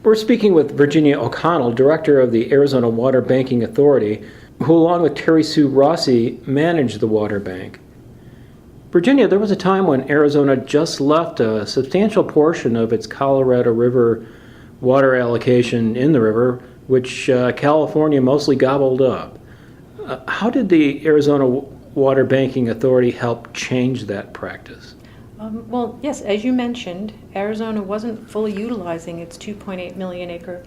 We're speaking with Virginia O'Connell, Director of the Arizona Water Banking Authority, who along with Terry Sue Rossi manage the water bank. Virginia, there was a time when Arizona just left a substantial portion of its Colorado River water allocation in the river, which California mostly gobbled up. How did the Arizona Water Banking Authority help change that practice? Well, yes, as you mentioned, Arizona wasn't fully utilizing its 2.8 million acre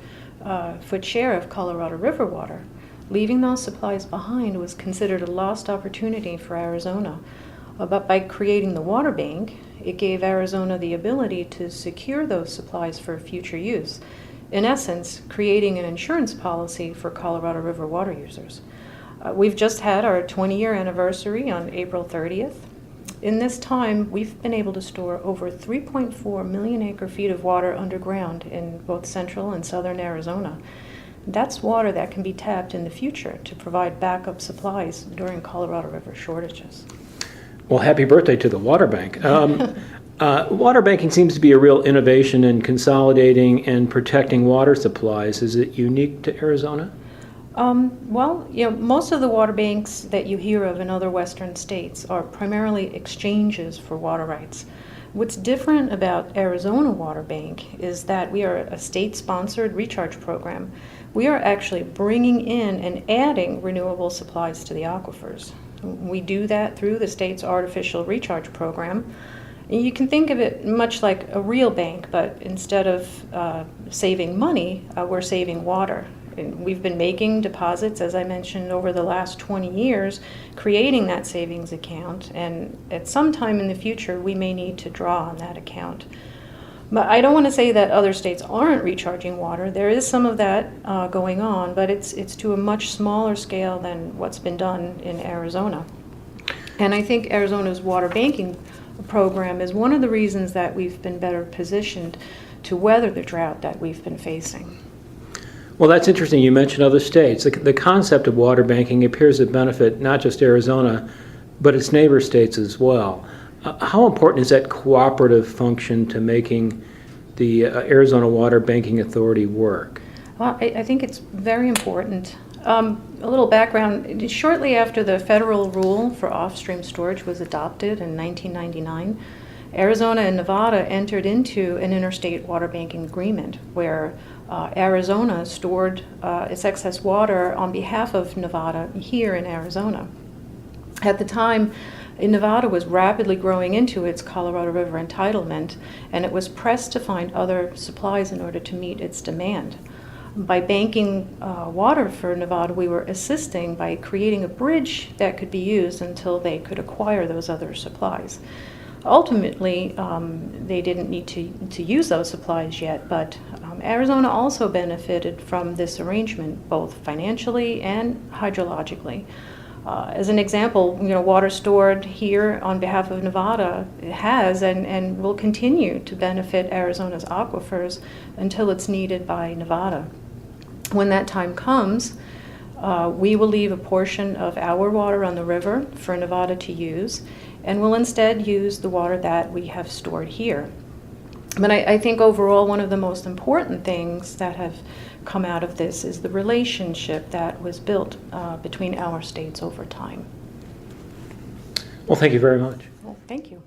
foot share of Colorado River water. Leaving those supplies behind was considered a lost opportunity for Arizona. But by creating the water bank, it gave Arizona the ability to secure those supplies for future use. In essence, creating an insurance policy for Colorado River water users. We've just had our 20-year anniversary on April 30th. In this time, we've been able to store over 3.4 million acre feet of water underground in both central and southern Arizona. That's water that can be tapped in the future to provide backup supplies during Colorado River shortages. Well, happy birthday to the water bank. Water banking seems to be a real innovation in consolidating and protecting water supplies. Is it unique to Arizona? Well, most of the water banks that you hear of in other western states are primarily exchanges for water rights. What's different about Arizona Water Bank is that we are a state-sponsored recharge program. We are actually bringing in and adding renewable supplies to the aquifers. We do that through the state's artificial recharge program. You can think of it much like a real bank, but instead of saving money, we're saving water. And we've been making deposits, as I mentioned, over the last 20 years, creating that savings account, and at some time in the future, we may need to draw on that account. But I don't want to say that other states aren't recharging water. There is some of that going on, but it's to a much smaller scale than what's been done in Arizona. And I think Arizona's water banking program is one of the reasons that we've been better positioned to weather the drought that we've been facing. Well, that's interesting. You mentioned other states. The concept of water banking appears to benefit not just Arizona, but its neighbor states as well. How important is that cooperative function to making the Arizona Water Banking Authority work? Well, I think it's very important. A little background, shortly after the federal rule for off-stream storage was adopted in 1999, Arizona and Nevada entered into an interstate water banking agreement where Arizona stored its excess water on behalf of Nevada here in Arizona. At the time, Nevada was rapidly growing into its Colorado River entitlement, and it was pressed to find other supplies in order to meet its demand. By banking water for Nevada, we were assisting by creating a bridge that could be used until they could acquire those other supplies. Ultimately, they didn't need to use those supplies yet, but Arizona also benefited from this arrangement, both financially and hydrologically. As an example, water stored here on behalf of Nevada has and will continue to benefit Arizona's aquifers until it's needed by Nevada. When that time comes, we will leave a portion of our water on the river for Nevada to use, and will instead use the water that we have stored here. But I think overall one of the most important things that have come out of this is the relationship that was built between our states over time. Well, thank you very much. Well, thank you.